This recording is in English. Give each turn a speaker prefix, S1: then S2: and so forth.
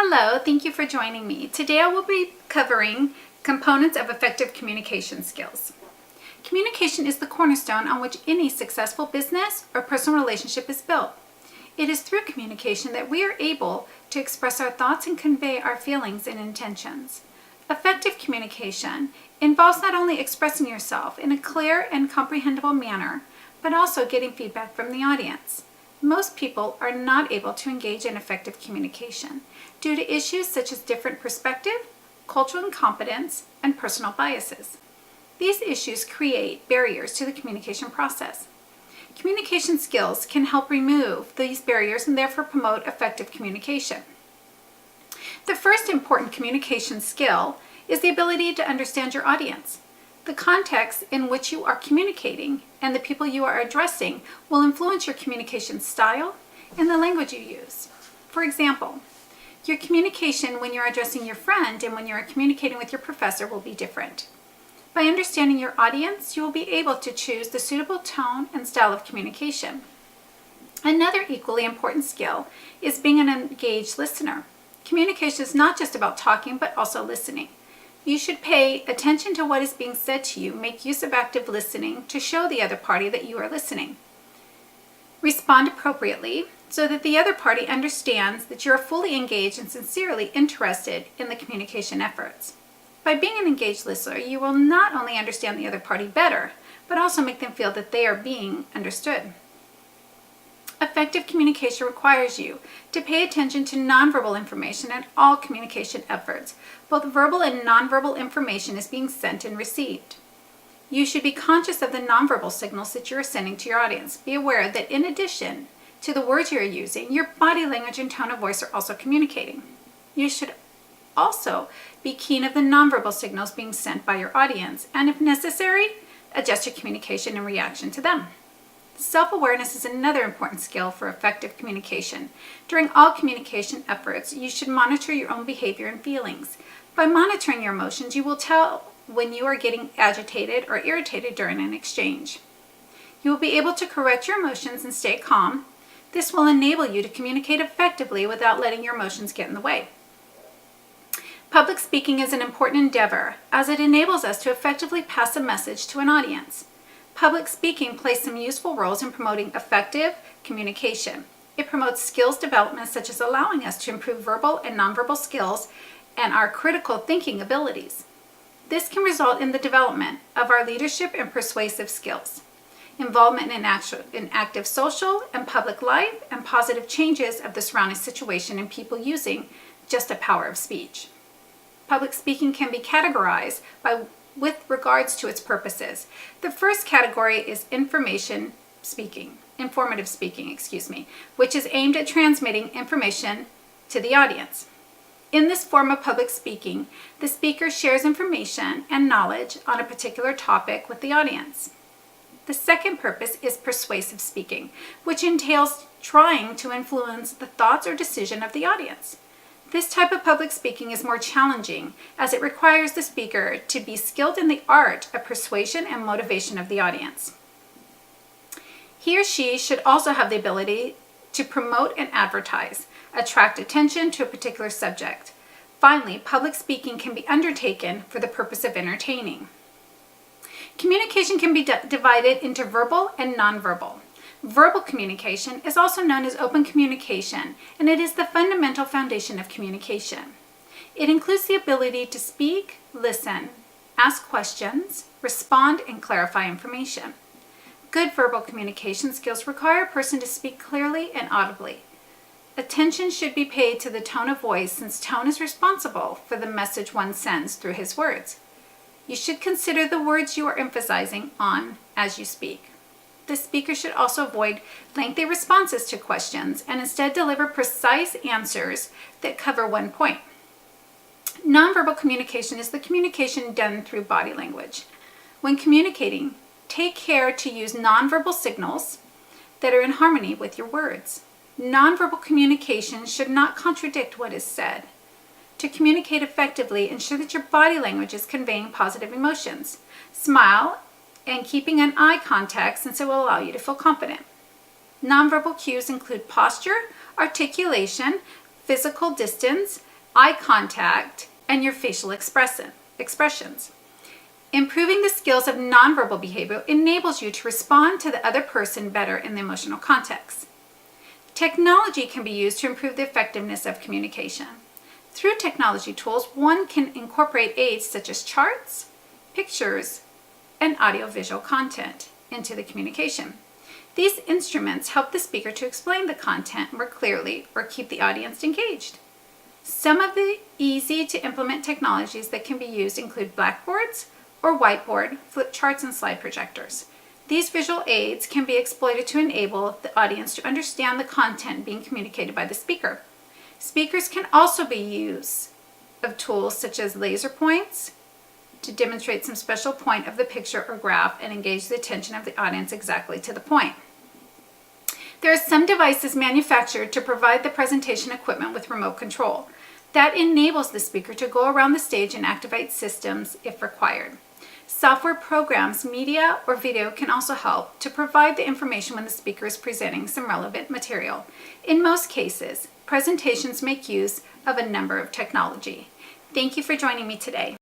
S1: Hello, thank you for joining me. Today I will be covering components of effective communication skills. Communication is the cornerstone on which any successful business or personal relationship is built. It is through communication that we are able to express our thoughts and convey our feelings and intentions. Effective communication involves not only expressing yourself in a clear and comprehensible manner, but also getting feedback from the audience. Most people are not able to engage in effective communication due to issues such as different perspective, cultural incompetence, and personal biases. These issues create barriers to the communication process. Communication skills can help remove these barriers and therefore promote effective communication. The first important communication skill is the ability to understand your audience. The context in which you are communicating and the people you are addressing will influence your communication style and the language you use. For example, your communication when you're addressing your friend and when you're communicating with your professor will be different. By understanding your audience, you will be able to choose the suitable tone and style of communication. Another equally important skill is being an engaged listener. Communication is not just about talking, but also listening. You should pay attention to what is being said to you, make use of active listening to show the other party that you are listening. Respond appropriately so that the other party understands that you are fully engaged and sincerely interested in the communication efforts. By being an engaged listener, you will not only understand the other party better, but also make them feel that they are being understood. Effective communication requires you to pay attention to nonverbal information in all communication efforts. Both verbal and nonverbal information is being sent and received. You should be conscious of the nonverbal signals that you are sending to your audience. Be aware that in addition to the words you are using, your body language and tone of voice are also communicating. You should also be keen of the nonverbal signals being sent by your audience, and if necessary, adjust your communication in reaction to them. Self-awareness is another important skill for effective communication. During all communication efforts, you should monitor your own behavior and feelings. By monitoring your emotions, you will tell when you are getting agitated or irritated during an exchange. You will be able to correct your emotions and stay calm. This will enable you to communicate effectively without letting your emotions get in the way. Public speaking is an important endeavor as it enables us to effectively pass a message to an audience. Public speaking plays some useful roles in promoting effective communication. It promotes skills development such as allowing us to improve verbal and nonverbal skills and our critical thinking abilities. This can result in the development of our leadership and persuasive skills, involvement in active social and public life, and positive changes of the surrounding situation in people using just the power of speech. Public speaking can be categorized with regards to its purposes. The first category is informative speaking, which is aimed at transmitting information to the audience. In this form of public speaking, the speaker shares information and knowledge on a particular topic with the audience. The second purpose is persuasive speaking, which entails trying to influence the thoughts or decision of the audience. This type of public speaking is more challenging as it requires the speaker to be skilled in the art of persuasion and motivation of the audience. He or she should also have the ability to promote and advertise, attract attention to a particular subject. Finally, public speaking can be undertaken for the purpose of entertaining. Communication can be divided into verbal and nonverbal. Verbal communication is also known as open communication, and it is the fundamental foundation of communication. It includes the ability to speak, listen, ask questions, respond, and clarify information. Good verbal communication skills require a person to speak clearly and audibly. Attention should be paid to the tone of voice, since tone is responsible for the message one sends through his words. You should consider the words you are emphasizing on as you speak. The speaker should also avoid lengthy responses to questions and instead deliver precise answers that cover one point. Nonverbal communication is the communication done through body language. When communicating, take care to use nonverbal signals that are in harmony with your words. Nonverbal communication should not contradict what is said. To communicate effectively, ensure that your body language is conveying positive emotions. Smile and keeping an eye contact, since it will allow you to feel confident. Nonverbal cues include posture, articulation, physical distance, eye contact, and your facial expressions. Improving the skills of nonverbal behavior enables you to respond to the other person better in the emotional context. Technology can be used to improve the effectiveness of communication. Through technology tools, one can incorporate aids such as charts, pictures, and audiovisual content into the communication. These instruments help the speaker to explain the content more clearly or keep the audience engaged. Some of the easy-to-implement technologies that can be used include blackboards or whiteboard, flip charts, and slide projectors. These visual aids can be exploited to enable the audience to understand the content being communicated by the speaker. Speakers can also be used of tools such as laser points to demonstrate some special point of the picture or graph and engage the attention of the audience exactly to the point. There are some devices manufactured to provide the presentation equipment with remote control. That enables the speaker to go around the stage and activate systems if required. Software programs, media, or video can also help to provide the information when the speaker is presenting some relevant material. In most cases, presentations make use of a number of technology. Thank you for joining me today.